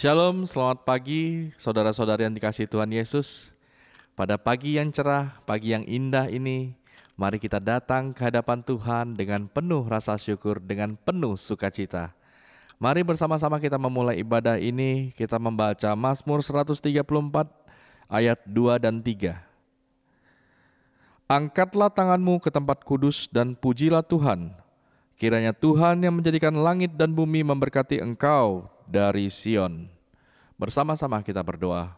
Shalom, selamat pagi saudara-saudari yang dikasihi Tuhan Yesus. Pada pagi yang cerah, pagi yang indah ini, mari kita datang ke hadapan Tuhan dengan penuh rasa syukur, dengan penuh sukacita. Mari bersama-sama kita memulai ibadah ini, kita membaca Mazmur 134 ayat 2 dan 3. Angkatlah tanganmu ke tempat kudus dan pujilah Tuhan. Kiranya Tuhan yang menjadikan langit dan bumi memberkati engkau dari Sion. Bersama-sama kita berdoa.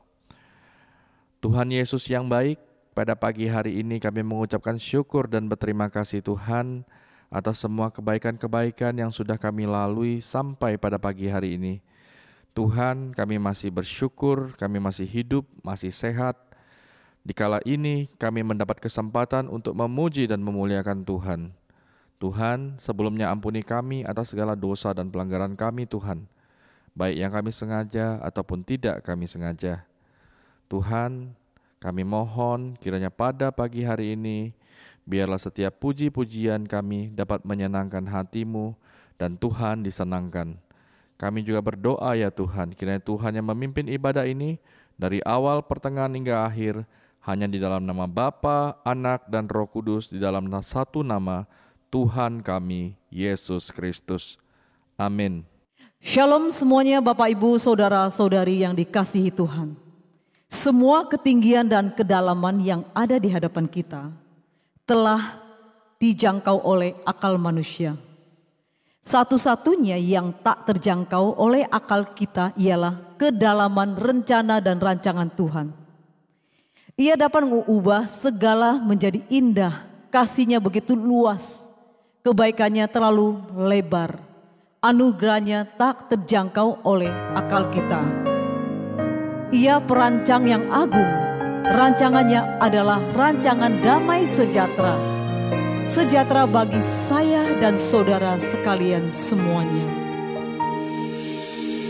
Tuhan Yesus yang baik, pada pagi hari ini kami mengucapkan syukur dan berterima kasih Tuhan atas semua kebaikan-kebaikan yang sudah kami lalui sampai pada pagi hari ini. Tuhan, kami masih bersyukur, kami masih hidup, masih sehat. Dikala ini kami mendapat kesempatan untuk memuji dan memuliakan Tuhan. Tuhan, sebelumnya ampuni kami atas segala dosa dan pelanggaran kami Tuhan, baik yang kami sengaja ataupun tidak kami sengaja. Tuhan, kami mohon kiranya pada pagi hari ini, biarlah setiap puji-pujian kami dapat menyenangkan hati-Mu dan Tuhan disenangkan. Kami juga berdoa ya Tuhan, kiranya Tuhan yang memimpin ibadah ini dari awal, pertengahan hingga akhir, hanya di dalam nama Bapa, Anak, dan Roh Kudus, di dalam satu nama, Tuhan kami, Yesus Kristus. Amin. Shalom semuanya Bapak Ibu Saudara-saudari yang dikasihi Tuhan. Semua ketinggian dan kedalaman yang ada di hadapan kita telah dijangkau oleh akal manusia. Satu-satunya yang tak terjangkau oleh akal kita ialah kedalaman rencana dan rancangan Tuhan. Ia dapat mengubah segala menjadi indah, kasih-Nya begitu luas, kebaikannya terlalu lebar, anugerahnya tak terjangkau oleh akal kita. Ia perancang yang agung, rancangannya adalah rancangan damai sejahtera. Sejahtera bagi saya dan saudara sekalian semuanya.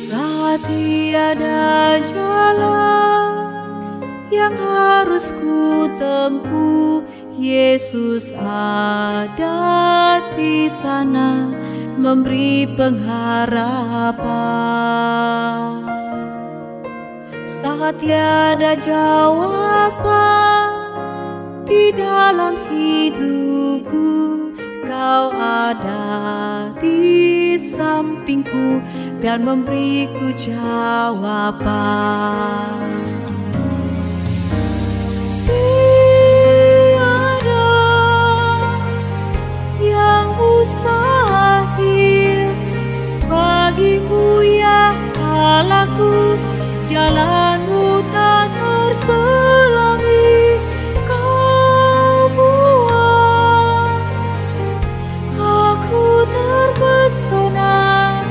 Saat tiada jalan yang harus ku tempuh, Yesus ada di sana memberi pengharapan. Saat tiada jawaban di dalam hidupku, Kau ada di sampingku dan memberiku jawaban. Tiada yang mustahil bagimu ya Allahku, jalan-Mu tak terselangi. Kau buat aku terpesona,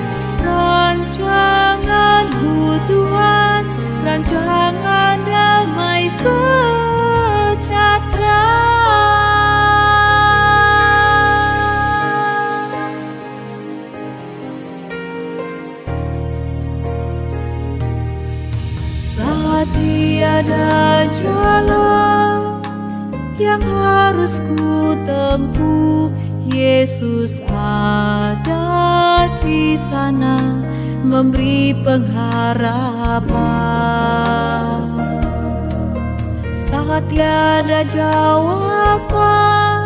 rancangan-Mu Tuhan, rancangan damai sejahtera. Tiada jalan yang harus ku tempuh, Yesus ada di sana memberi pengharapan. Saat tiada jawaban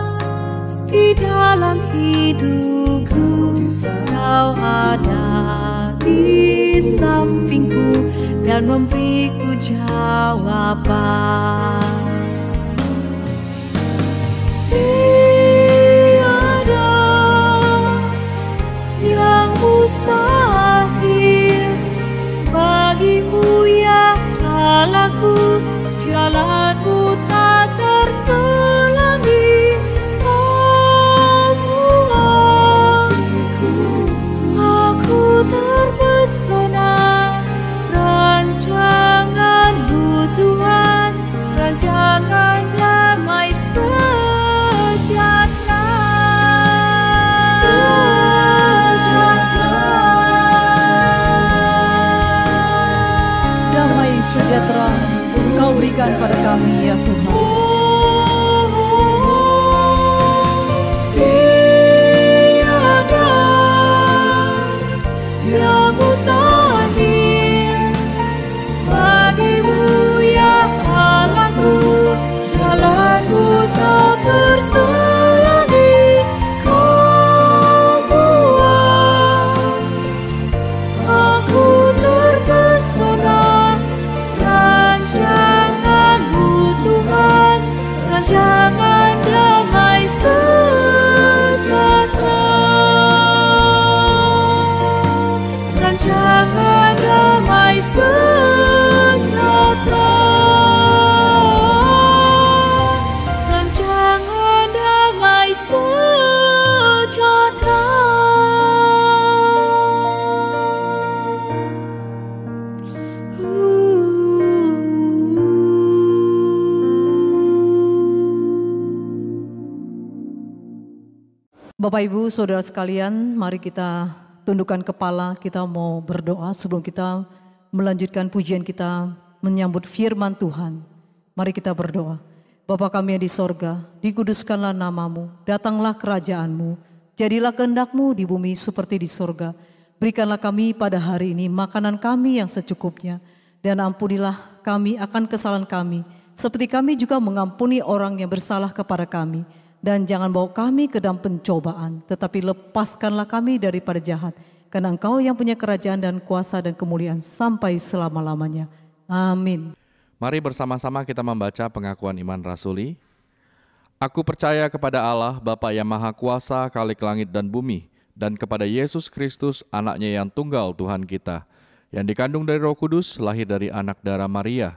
di dalam hidupku, Kau ada di sampingku dan memberiku jawaban. Tiada yang mustahil bagimu ya Allahku, jalan-Mu tak terselangi. Kau buat aku terpesona, rancangan-Mu Tuhan, rancangan Bapak Ibu Saudara sekalian, mari kita tundukkan kepala, kita mau berdoa sebelum kita melanjutkan pujian kita menyambut firman Tuhan. Mari kita berdoa. Bapa kami yang di sorga, dikuduskanlah namamu, datanglah kerajaanmu, jadilah kehendak-mu di bumi seperti di sorga. Berikanlah kami pada hari ini makanan kami yang secukupnya, dan ampunilah kami akan kesalahan kami, seperti kami juga mengampuni orang yang bersalah kepada kami. Dan jangan bawa kami ke dalam pencobaan, tetapi lepaskanlah kami daripada jahat, karena Engkau yang punya kerajaan dan kuasa dan kemuliaan sampai selama-lamanya. Amin. Mari bersama-sama kita membaca pengakuan iman rasuli. Aku percaya kepada Allah, Bapa yang Maha Kuasa, Khalik langit dan bumi, dan kepada Yesus Kristus, anaknya yang tunggal Tuhan kita, yang dikandung dari Roh Kudus, lahir dari anak darah Maria,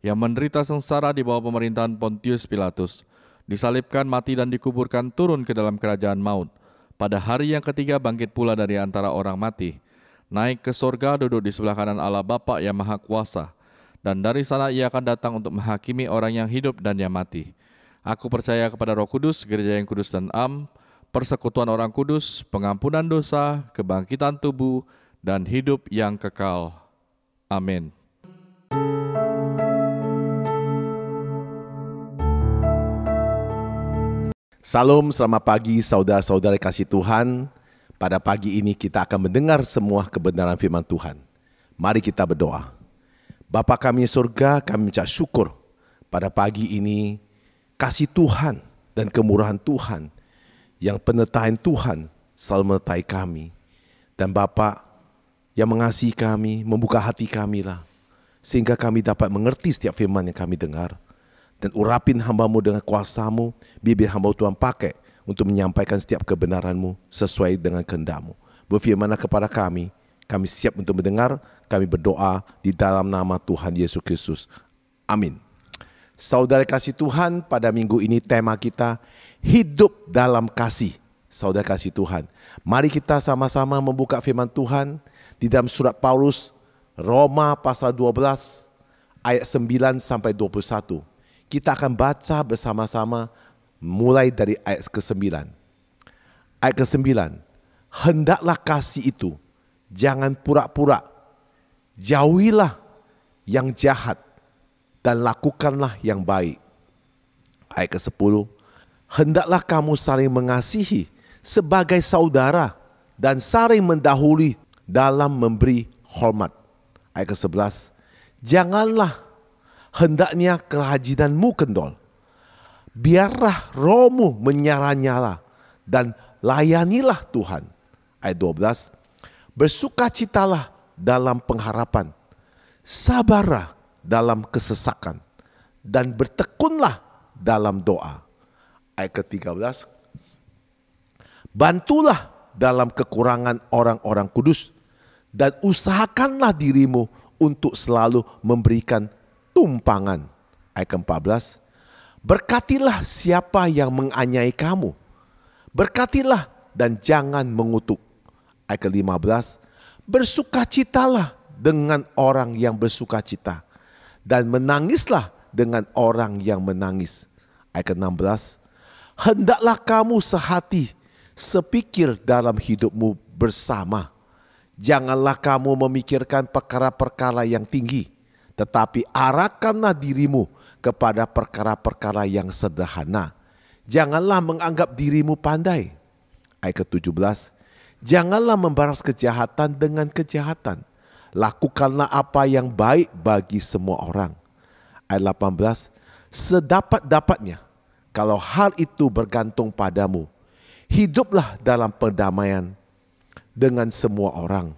yang menderita sengsara di bawah pemerintahan Pontius Pilatus, disalibkan, mati dan dikuburkan, turun ke dalam kerajaan maut. Pada hari yang ketiga bangkit pula dari antara orang mati, naik ke sorga, duduk di sebelah kanan Allah Bapa yang Maha Kuasa, dan dari sana ia akan datang untuk menghakimi orang yang hidup dan yang mati. Aku percaya kepada Roh Kudus, gereja yang kudus dan am, persekutuan orang kudus, pengampunan dosa, kebangkitan tubuh, dan hidup yang kekal. Amin. Salam, selamat pagi saudara-saudara kasih Tuhan. Pada pagi ini kita akan mendengar semua kebenaran firman Tuhan. Mari kita berdoa. Bapa kami di surga, kami mengucap syukur pada pagi ini kasih Tuhan dan kemurahan Tuhan yang penyertaan Tuhan selalu menyertai kami. Dan Bapa yang mengasihi kami, membuka hati kami lah, sehingga kami dapat mengerti setiap firman yang kami dengar. Dan urapin hamba-Mu dengan kuasa-Mu, bibir hamba Tuhan pakai untuk menyampaikan setiap kebenaran-Mu sesuai dengan kehendak-Mu. Berfirmanlah kepada kami siap untuk mendengar, kami berdoa di dalam nama Tuhan Yesus Kristus. Amin. Saudara kasih Tuhan, pada minggu ini tema kita hidup dalam kasih. Saudara kasih Tuhan, mari kita sama-sama membuka firman Tuhan di dalam surat Paulus, Roma pasal 12 ayat 9 sampai 21. Kita akan baca bersama-sama mulai dari ayat ke-9. Ayat ke-9, hendaklah kasih itu jangan pura-pura, jauhilah yang jahat dan lakukanlah yang baik. Ayat ke-10, hendaklah kamu saling mengasihi sebagai saudara dan saling mendahului dalam memberi hormat. Ayat ke-11, janganlah hendaknya kerajinanmu kendor, biarlah rohmu menyala-nyala dan layanilah Tuhan. Ayat 12, bersukacitalah dalam pengharapan, sabarlah dalam kesesakan, dan bertekunlah dalam doa. Ayat ke-13, bantulah dalam kekurangan orang-orang kudus, dan usahakanlah dirimu untuk selalu memberikan tumpangan. Ayat ke-14, berkatilah siapa yang menganiaya kamu, berkatilah dan jangan mengutuk. Ayat ke-15, bersukacitalah dengan orang yang bersukacita, dan menangislah dengan orang yang menangis. Ayat ke-16, hendaklah kamu sehati, sepikir dalam hidupmu bersama. Janganlah kamu memikirkan perkara-perkara yang tinggi, tetapi arahkanlah dirimu kepada perkara-perkara yang sederhana. Janganlah menganggap dirimu pandai. Ayat ke-17, janganlah membalas kejahatan dengan kejahatan. Lakukanlah apa yang baik bagi semua orang. Ayat 18, sedapat-dapatnya, kalau hal itu bergantung padamu, hiduplah dalam perdamaian dengan semua orang.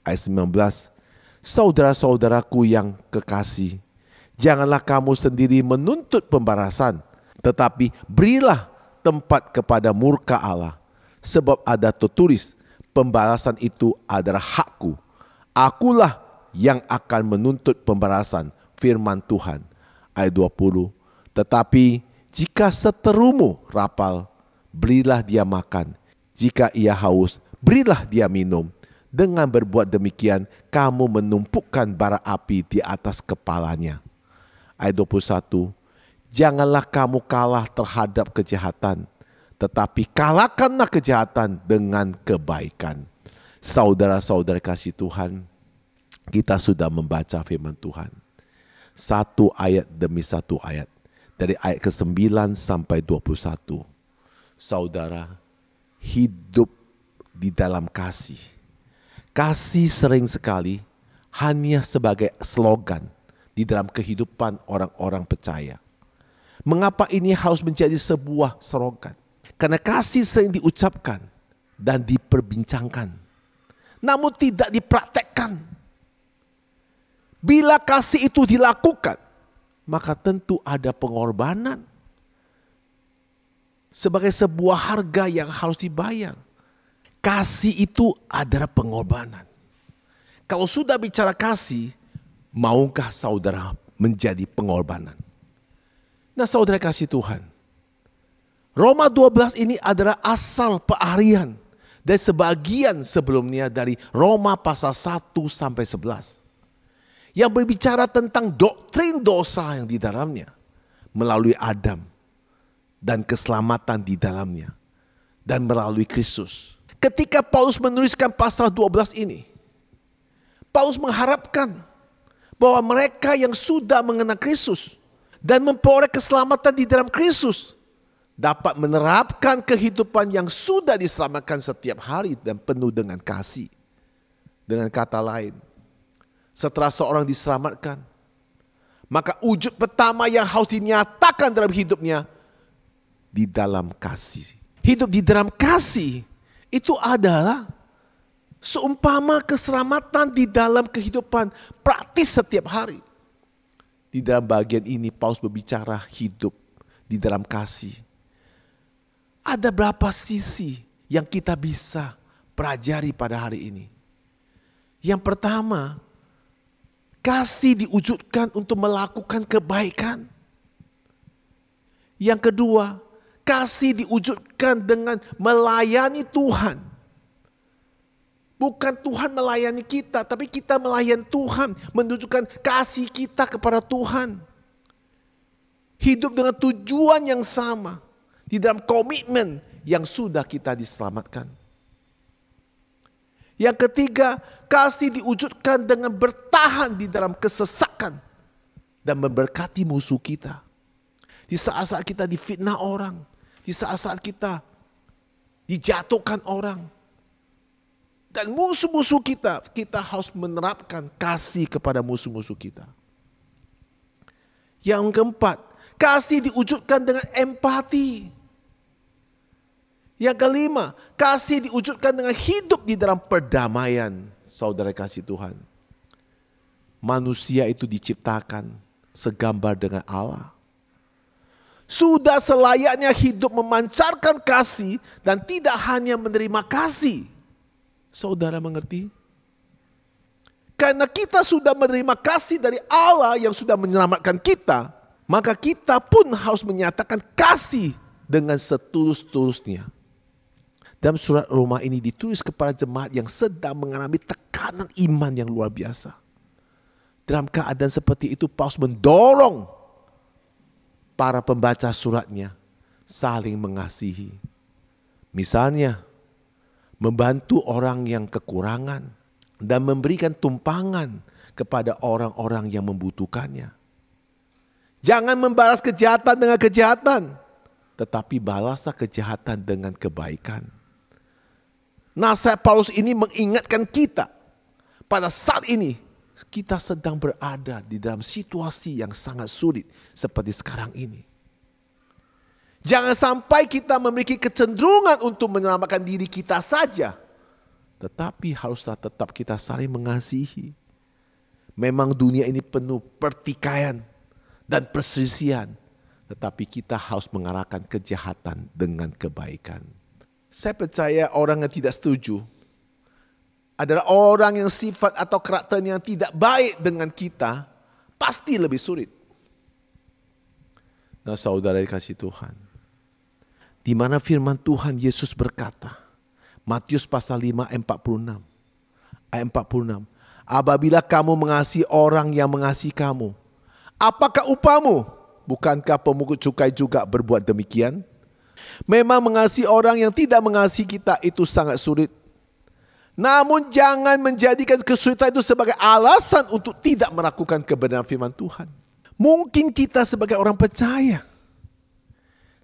Ayat 19, saudara-saudaraku yang kekasih, janganlah kamu sendiri menuntut pembalasan, tetapi berilah tempat kepada murka Allah. Sebab ada tertulis, pembalasan itu adalah hakku. Akulah yang akan menuntut pembalasan, firman Tuhan. Ayat 20, tetapi jika seterumu rapal, berilah dia makan. Jika ia haus, berilah dia minum. Dengan berbuat demikian, kamu menumpukkan bara api di atas kepalanya. Ayat 21, janganlah kamu kalah terhadap kejahatan, tetapi kalahkanlah kejahatan dengan kebaikan. Saudara-saudara kasih Tuhan, kita sudah membaca firman Tuhan. Satu ayat demi satu ayat. Dari ayat ke-9 sampai 21. Saudara, hidup di dalam kasih. Kasih sering sekali hanya sebagai slogan di dalam kehidupan orang-orang percaya. Mengapa ini harus menjadi sebuah slogan? Karena kasih sering diucapkan dan diperbincangkan, namun tidak dipraktekkan. Bila kasih itu dilakukan, maka tentu ada pengorbanan sebagai sebuah harga yang harus dibayar. Kasih itu adalah pengorbanan. Kalau sudah bicara kasih, maukah saudara menjadi pengorbanan? Nah, saudara kasih Tuhan, Roma 12 ini adalah asal pearian dan sebagian sebelumnya dari Roma pasal 1 sampai 11. Yang berbicara tentang doktrin dosa yang di dalamnya melalui Adam dan keselamatan di dalamnya dan melalui Kristus. Ketika Paulus menuliskan pasal 12 ini, Paulus mengharapkan bahwa mereka yang sudah mengenal Kristus dan memperoleh keselamatan di dalam Kristus dapat menerapkan kehidupan yang sudah diselamatkan setiap hari dan penuh dengan kasih. Dengan kata lain, setelah seorang diselamatkan, maka wujud pertama yang harus dinyatakan dalam hidupnya di dalam kasih. Hidup di dalam kasih itu adalah seumpama keselamatan di dalam kehidupan praktis setiap hari. Di dalam bagian ini Paulus berbicara hidup di dalam kasih. Ada berapa sisi yang kita bisa pelajari pada hari ini? Yang pertama, kasih diwujudkan untuk melakukan kebaikan. Yang kedua, kasih diwujudkan dengan melayani Tuhan. Bukan Tuhan melayani kita, tapi kita melayani Tuhan, menunjukkan kasih kita kepada Tuhan. Hidup dengan tujuan yang sama. Di dalam komitmen yang sudah kita diselamatkan. Yang ketiga, kasih diwujudkan dengan bertahan di dalam kesesakan dan memberkati musuh kita. Di saat-saat kita difitnah orang, di saat-saat kita dijatuhkan orang, dan musuh-musuh kita, kita harus menerapkan kasih kepada musuh-musuh kita. Yang keempat, kasih diwujudkan dengan empati. Yang kelima, kasih diwujudkan dengan hidup di dalam perdamaian. Saudara kasih Tuhan, manusia itu diciptakan segambar dengan Allah. Sudah selayaknya hidup memancarkan kasih dan tidak hanya menerima kasih. Saudara mengerti? Karena kita sudah menerima kasih dari Allah yang sudah menyelamatkan kita, maka kita pun harus menyatakan kasih dengan setulus-tulusnya. Dalam surat Roma ini ditulis kepada jemaat yang sedang mengalami tekanan iman yang luar biasa. Dalam keadaan seperti itu, Paulus mendorong para pembaca suratnya saling mengasihi. Misalnya, membantu orang yang kekurangan dan memberikan tumpangan kepada orang-orang yang membutuhkannya. Jangan membalas kejahatan dengan kejahatan, tetapi balaslah kejahatan dengan kebaikan. Nasihat Paulus ini mengingatkan kita pada saat ini kita sedang berada di dalam situasi yang sangat sulit seperti sekarang ini. Jangan sampai kita memiliki kecenderungan untuk menyelamatkan diri kita saja, tetapi haruslah tetap kita saling mengasihi. Memang dunia ini penuh pertikaian dan perselisihan, tetapi kita harus mengarahkan kejahatan dengan kebaikan. Saya percaya orang yang tidak setuju adalah orang yang sifat atau karakter yang tidak baik dengan kita, pasti lebih sulit. Nah, saudara dikasih Tuhan, di mana firman Tuhan Yesus berkata, Matius pasal 5 ayat 46. Ayat 46. Apabila kamu mengasihi orang yang mengasihi kamu, apakah upahmu? Bukankah pemungut cukai juga berbuat demikian? Memang mengasihi orang yang tidak mengasihi kita itu sangat sulit. Namun jangan menjadikan kesulitan itu sebagai alasan untuk tidak melakukan kebenaran firman Tuhan. Mungkin kita sebagai orang percaya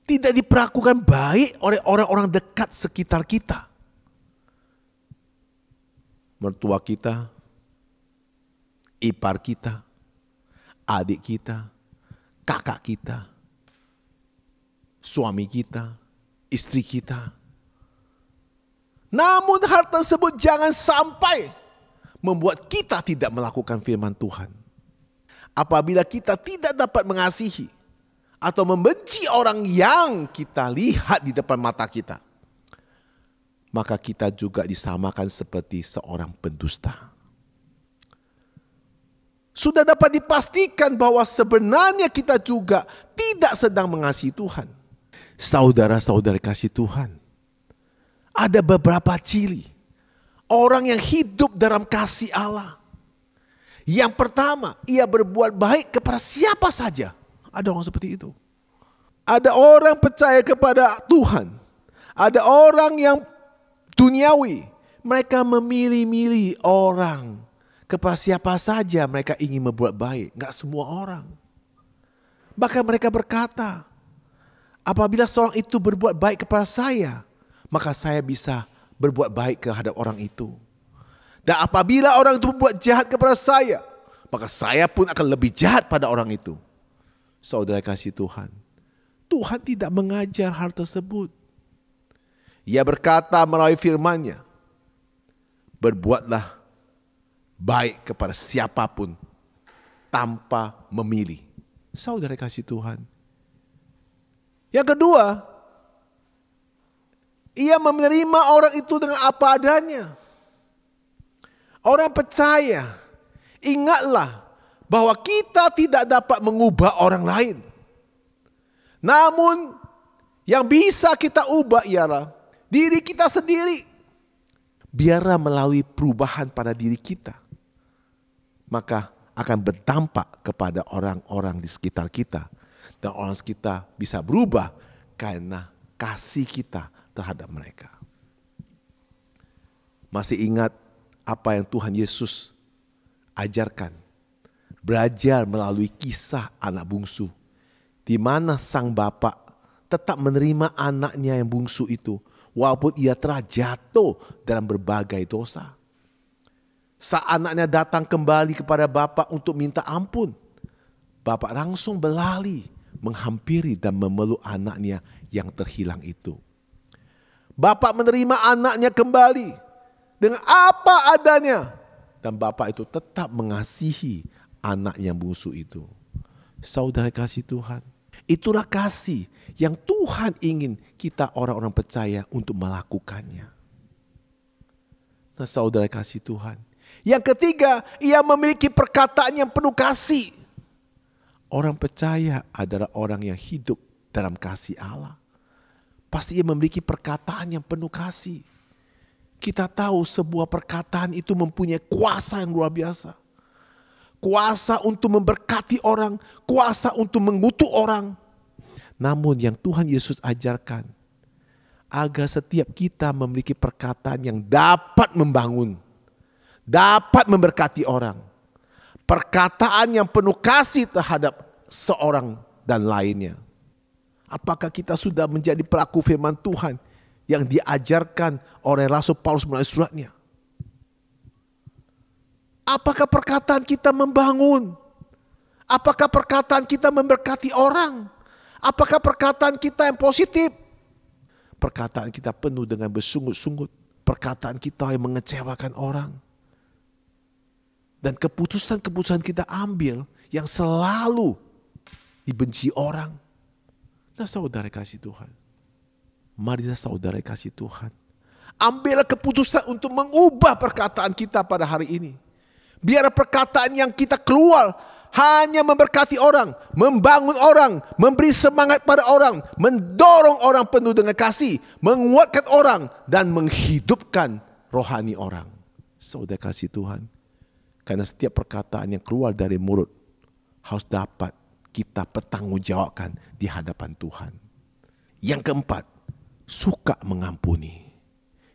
tidak diperlakukan baik oleh orang-orang dekat sekitar kita. Mertua kita, ipar kita, adik kita, kakak kita, suami kita, istri kita. Namun hal tersebut jangan sampai membuat kita tidak melakukan firman Tuhan. Apabila kita tidak dapat mengasihi atau membenci orang yang kita lihat di depan mata kita, maka kita juga disamakan seperti seorang pendusta. Sudah dapat dipastikan bahwa sebenarnya kita juga tidak sedang mengasihi Tuhan. Saudara-saudara kasih Tuhan, ada beberapa ciri orang yang hidup dalam kasih Allah. Yang pertama, ia berbuat baik kepada siapa saja. Ada orang seperti itu. Ada orang percaya kepada Tuhan. Ada orang yang duniawi. Mereka memilih-milih orang. Kepada siapa saja mereka ingin berbuat baik. Enggak semua orang. Bahkan mereka berkata, apabila seorang itu berbuat baik kepada saya, maka saya bisa berbuat baik terhadap orang itu. Dan apabila orang itu berbuat jahat kepada saya, maka saya pun akan lebih jahat pada orang itu. Saudara kasih Tuhan, Tuhan tidak mengajar hal tersebut. Ia berkata melalui firman-Nya, berbuatlah baik kepada siapapun tanpa memilih. Saudara kasih Tuhan. Yang kedua, ia menerima orang itu dengan apa adanya. Orang percaya, ingatlah bahwa kita tidak dapat mengubah orang lain. Namun yang bisa kita ubah ialah diri kita sendiri. Biarlah melalui perubahan pada diri kita, maka akan berdampak kepada orang-orang di sekitar kita. Dan orang sekitar bisa berubah karena kasih kita terhadap mereka. Masih ingat apa yang Tuhan Yesus ajarkan? Belajar melalui kisah anak bungsu, di mana sang bapak tetap menerima anaknya yang bungsu itu, walaupun ia telah jatuh dalam berbagai dosa. Saat anaknya datang kembali kepada bapak untuk minta ampun, bapak langsung berlari menghampiri dan memeluk anaknya yang terhilang itu. Bapak menerima anaknya kembali dengan apa adanya, dan bapak itu tetap mengasihi anak yang bungsu itu. Saudara kasih Tuhan, itulah kasih yang Tuhan ingin kita orang-orang percaya untuk melakukannya. Nah, saudara kasih Tuhan. Yang ketiga, ia memiliki perkataan yang penuh kasih. Orang percaya adalah orang yang hidup dalam kasih Allah. Pasti ia memiliki perkataan yang penuh kasih. Kita tahu sebuah perkataan itu mempunyai kuasa yang luar biasa. Kuasa untuk memberkati orang, kuasa untuk mengutuk orang. Namun yang Tuhan Yesus ajarkan, agar setiap kita memiliki perkataan yang dapat membangun, dapat memberkati orang. Perkataan yang penuh kasih terhadap seorang dan lainnya. Apakah kita sudah menjadi pelaku firman Tuhan yang diajarkan oleh Rasul Paulus melalui suratnya? Apakah perkataan kita membangun? Apakah perkataan kita memberkati orang? Apakah perkataan kita yang positif? Perkataan kita penuh dengan bersungut-sungut. Perkataan kita yang mengecewakan orang. Dan keputusan-keputusan kita ambil yang selalu dibenci orang. Nah, saudara kasih Tuhan. Marilah saudara kasih Tuhan. Ambillah keputusan untuk mengubah perkataan kita pada hari ini. Biar perkataan yang kita keluar hanya memberkati orang, membangun orang, memberi semangat pada orang, mendorong orang penuh dengan kasih, menguatkan orang, dan menghidupkan rohani orang. Saudara kasih Tuhan. Karena setiap perkataan yang keluar dari mulut harus dapat kita pertanggungjawabkan di hadapan Tuhan. Yang keempat, suka mengampuni.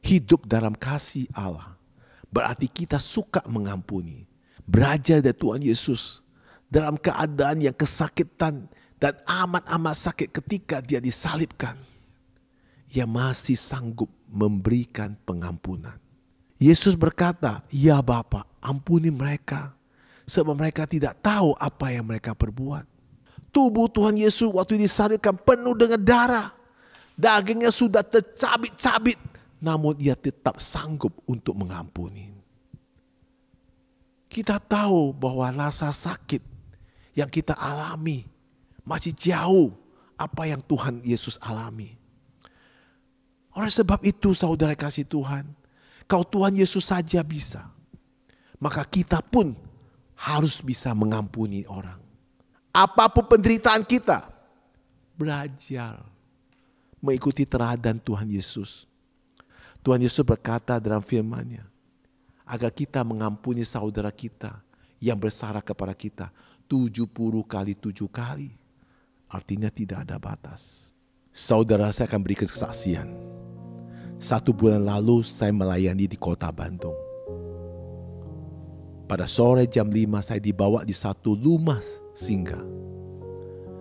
Hidup dalam kasih Allah berarti kita suka mengampuni. Belajar dari Tuhan Yesus dalam keadaan yang kesakitan dan amat-amat sakit ketika dia disalibkan. Ia masih sanggup memberikan pengampunan. Yesus berkata, "Ya Bapa, ampuni mereka, sebab mereka tidak tahu apa yang mereka perbuat." Tubuh Tuhan Yesus waktu disalibkan penuh dengan darah. Dagingnya sudah tercabik-cabik, namun dia tetap sanggup untuk mengampuni. Kita tahu bahwa rasa sakit yang kita alami masih jauh apa yang Tuhan Yesus alami. Oleh sebab itu saudara kasih Tuhan, kalau Tuhan Yesus saja bisa, maka kita pun harus bisa mengampuni orang. Apapun penderitaan kita, belajar mengikuti teladan Tuhan Yesus. Tuhan Yesus berkata dalam firman-Nya, agar kita mengampuni saudara kita yang bersalah kepada kita 70 kali 7 kali. Artinya tidak ada batas. Saudara, saya akan berikan kesaksian. 1 bulan lalu saya melayani di kota Bandung. Pada sore jam 5 saya dibawa di satu rumah singgah.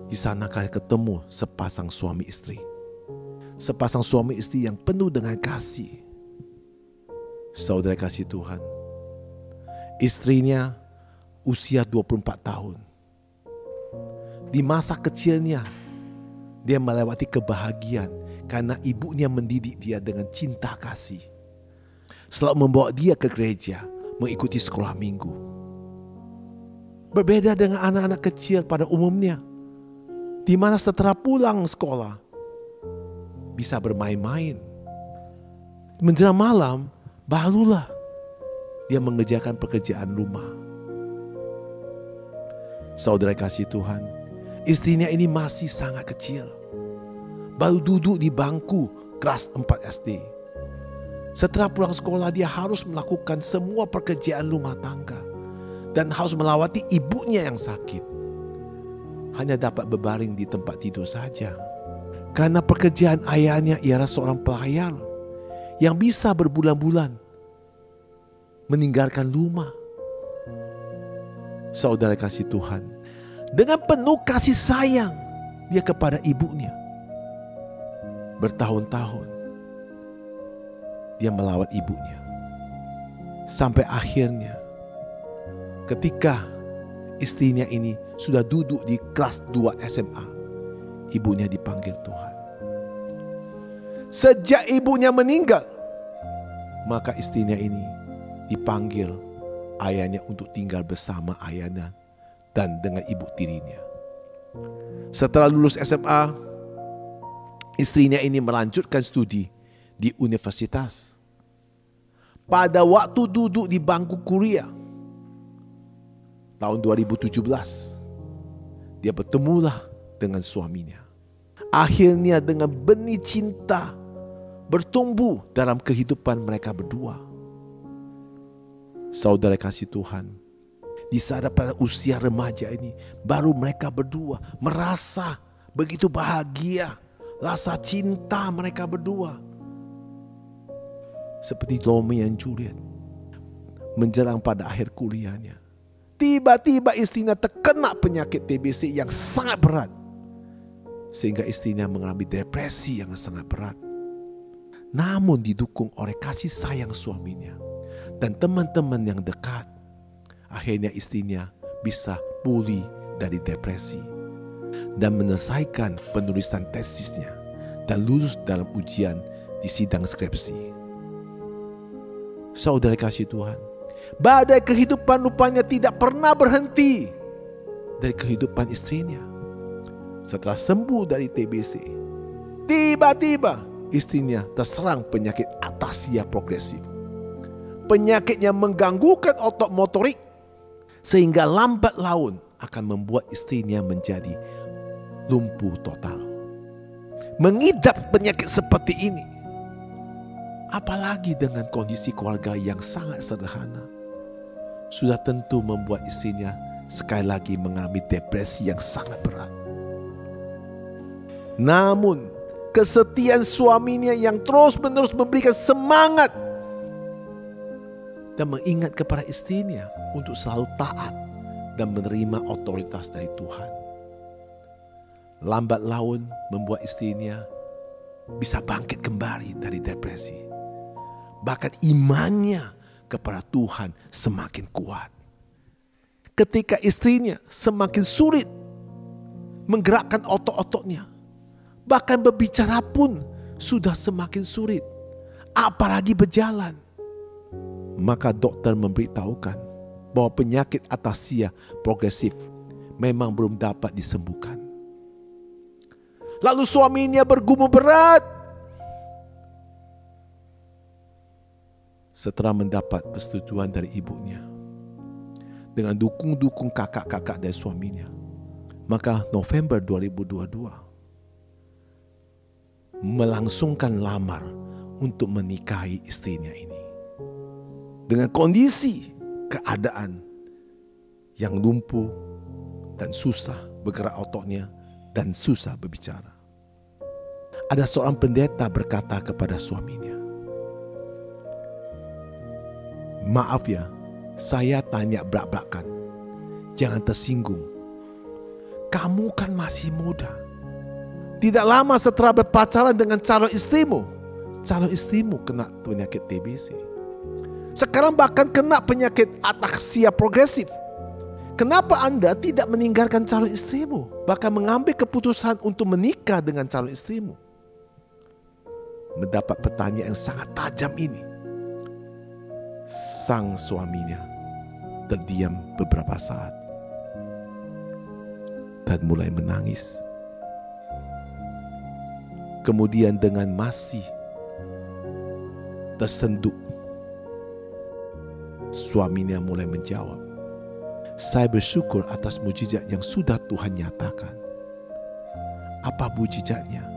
Di sana saya ketemu sepasang suami istri. Sepasang suami istri yang penuh dengan kasih. Saudara kasih Tuhan, istrinya usia 24 tahun. Di masa kecilnya dia melewati kebahagiaan karena ibunya mendidik dia dengan cinta kasih. Selalu membawa dia ke gereja, mengikuti sekolah minggu. Berbeda dengan anak-anak kecil pada umumnya, di mana setelah pulang sekolah bisa bermain-main. Menjelang malam barulah dia mengerjakan pekerjaan rumah. Saudara kasih Tuhan, istrinya ini masih sangat kecil. Baru duduk di bangku kelas 4 SD. Setelah pulang sekolah dia harus melakukan semua pekerjaan rumah tangga. Dan harus melawati ibunya yang sakit. Hanya dapat berbaring di tempat tidur saja. Karena pekerjaan ayahnya ialah seorang pelayar yang bisa berbulan-bulan meninggalkan rumah. Saudara kasih Tuhan, dengan penuh kasih sayang dia kepada ibunya. Bertahun-tahun dia melawat ibunya. Sampai akhirnya ketika istrinya ini sudah duduk di kelas 2 SMA, ibunya dipanggil Tuhan. Sejak ibunya meninggal, maka istrinya ini dipanggil ayahnya untuk tinggal bersama ayahnya dan dengan ibu tirinya. Setelah lulus SMA, istrinya ini melanjutkan studi di universitas. Pada waktu duduk di bangku kuliah, tahun 2017, dia bertemulah dengan suaminya. Akhirnya dengan benih cinta bertumbuh dalam kehidupan mereka berdua. Saudara kasih Tuhan, di saat pada usia remaja ini baru mereka berdua merasa begitu bahagia, rasa cinta mereka berdua. Seperti Romeo dan Juliet. Menjelang pada akhir kuliahnya, tiba-tiba istrinya terkena penyakit TBC yang sangat berat. Sehingga istrinya mengalami depresi yang sangat berat. Namun didukung oleh kasih sayang suaminya dan teman-teman yang dekat, akhirnya istrinya bisa pulih dari depresi dan menyelesaikan penulisan tesisnya dan lulus dalam ujian di sidang skripsi. Saudara kasih Tuhan, badai kehidupan rupanya tidak pernah berhenti dari kehidupan istrinya. Setelah sembuh dari TBC, tiba-tiba istrinya terserang penyakit atasia progresif. Penyakitnya mengganggukan otot motorik sehingga lambat laun akan membuat istrinya menjadi lumpuh total. Mengidap penyakit seperti ini, apalagi dengan kondisi keluarga yang sangat sederhana, sudah tentu membuat istrinya sekali lagi mengalami depresi yang sangat berat. Namun kesetiaan suaminya yang terus-menerus memberikan semangat dan mengingat kepada istrinya untuk selalu taat dan menerima otoritas dari Tuhan. Lambat laun membuat istrinya bisa bangkit kembali dari depresi. Bahkan imannya kepada Tuhan semakin kuat. Ketika istrinya semakin sulit menggerakkan otot-ototnya, bahkan berbicara pun sudah semakin sulit, apalagi berjalan. Maka dokter memberitahukan bahwa penyakit atasia progresif memang belum dapat disembuhkan. Lalu suaminya bergumul berat. Setelah mendapat persetujuan dari ibunya, dengan dukung kakak-kakak dari suaminya, maka November 2022 melangsungkan lamar untuk menikahi istrinya ini. Dengan kondisi keadaan yang lumpuh dan susah bergerak ototnya dan susah berbicara. Ada seorang pendeta berkata kepada suaminya, "Maaf ya, saya tanya belak-belakan. Jangan tersinggung. Kamu kan masih muda. Tidak lama setelah berpacaran dengan calon istrimu kena penyakit TBC. Sekarang bahkan kena penyakit ataxia progresif. Kenapa Anda tidak meninggalkan calon istrimu, bahkan mengambil keputusan untuk menikah dengan calon istrimu?" Mendapat pertanyaan yang sangat tajam ini, sang suaminya terdiam beberapa saat dan mulai menangis. Kemudian dengan masih tersenduk, suaminya mulai menjawab, "Saya bersyukur atas mujizat yang sudah Tuhan nyatakan." Apa mujizatnya?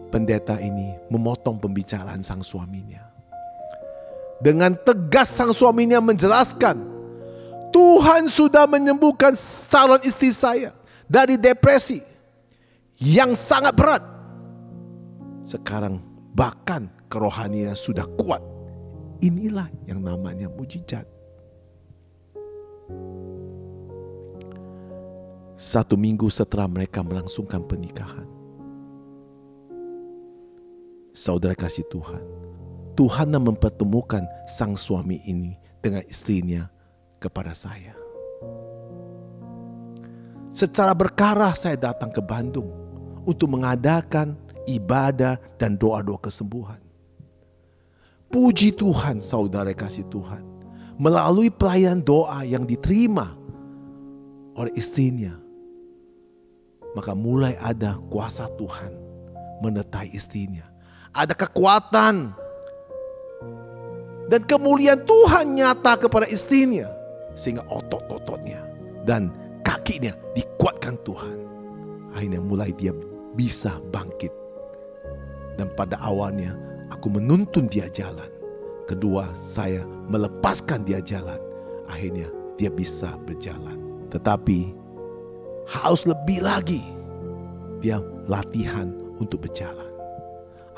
Pendeta ini memotong pembicaraan sang suaminya. Dengan tegas sang suaminya menjelaskan, "Tuhan sudah menyembuhkan calon istri saya dari depresi yang sangat berat. Sekarang bahkan kerohaniannya sudah kuat. Inilah yang namanya mujizat." 1 minggu setelah mereka melangsungkan pernikahan, saudara kasih Tuhan, Tuhan mempertemukan sang suami ini dengan istrinya kepada saya. Secara berkala saya datang ke Bandung untuk mengadakan ibadah dan doa-doa kesembuhan. Puji Tuhan, saudara kasih Tuhan, melalui pelayanan doa yang diterima oleh istrinya, maka mulai ada kuasa Tuhan menyertai istrinya. Ada kekuatan dan kemuliaan Tuhan nyata kepada istrinya, sehingga otot-ototnya dan kakinya dikuatkan Tuhan. Akhirnya mulai dia bisa bangkit. Dan pada awalnya aku menuntun dia jalan. Kedua, saya melepaskan dia jalan. Akhirnya dia bisa berjalan. Tetapi harus lebih lagi dia latihan untuk berjalan.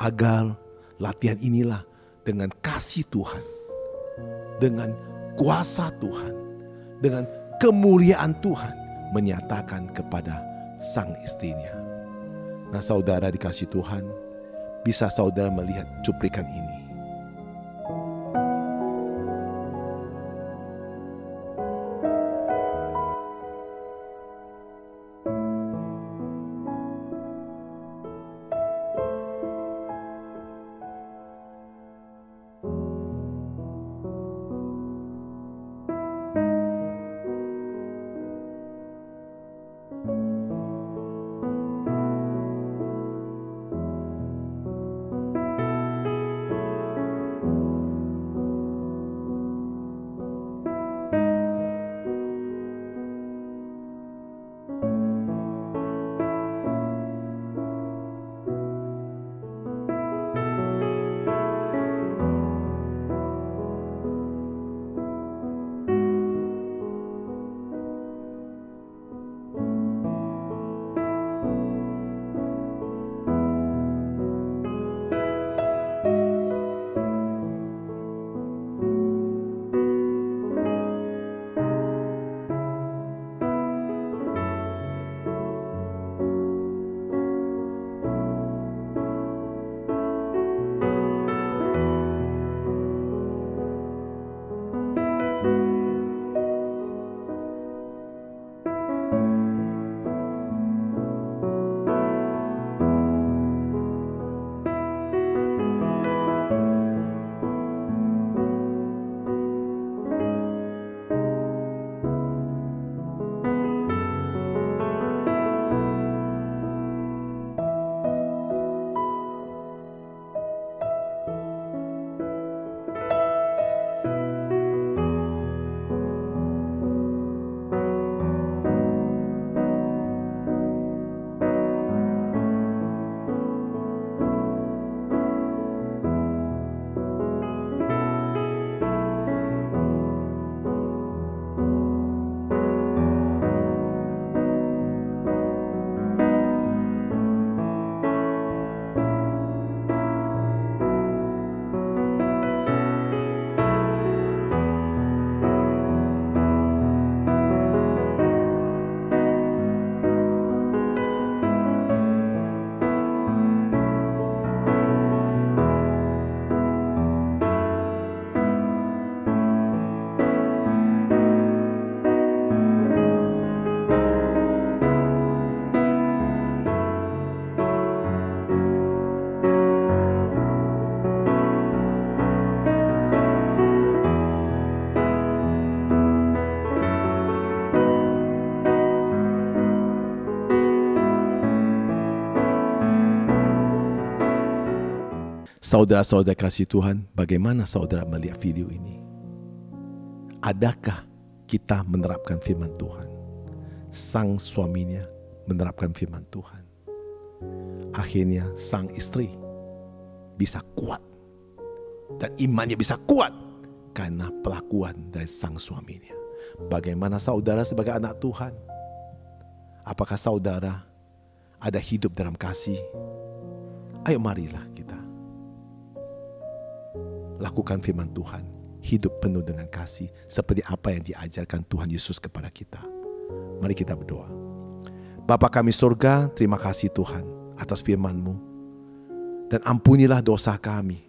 Agar latihan inilah dengan kasih Tuhan, dengan kuasa Tuhan, dengan kemuliaan Tuhan menyatakan kepada sang istrinya. Nah, saudara dikasih Tuhan, bisa saudara melihat cuplikan ini. Saudara-saudara kasih Tuhan, bagaimana saudara melihat video ini? Adakah kita menerapkan firman Tuhan? Sang suaminya menerapkan firman Tuhan. Akhirnya sang istri bisa kuat. Dan imannya bisa kuat karena pelakuan dari sang suaminya. Bagaimana saudara sebagai anak Tuhan? Apakah saudara ada hidup dalam kasih? Ayo marilah kita lakukan firman Tuhan, hidup penuh dengan kasih seperti apa yang diajarkan Tuhan Yesus kepada kita. Mari kita berdoa. Bapa kami surga, terima kasih Tuhan atas firman-Mu, dan ampunilah dosa kami.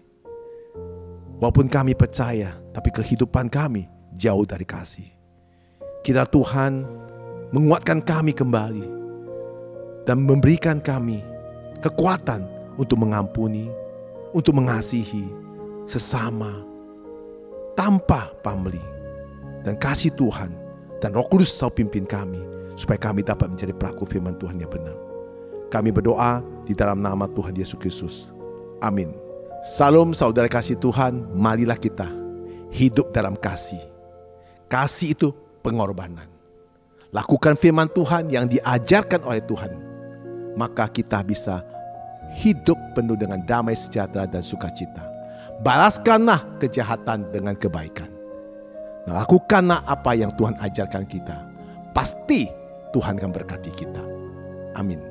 Walaupun kami percaya, tapi kehidupan kami jauh dari kasih. Kiranya Tuhan menguatkan kami kembali dan memberikan kami kekuatan untuk mengampuni, untuk mengasihi sesama tanpa pamrih. Dan kasih Tuhan dan Roh Kudus selalu pimpin kami supaya kami dapat menjadi pelaku firman Tuhan yang benar. Kami berdoa di dalam nama Tuhan Yesus Kristus. Amin. Salam saudara kasih Tuhan, marilah kita hidup dalam kasih. Kasih itu pengorbanan. Lakukan firman Tuhan yang diajarkan oleh Tuhan, maka kita bisa hidup penuh dengan damai sejahtera dan sukacita. Balaskanlah kejahatan dengan kebaikan. Lakukanlah apa yang Tuhan ajarkan kita. Pasti Tuhan akan berkati kita. Amin.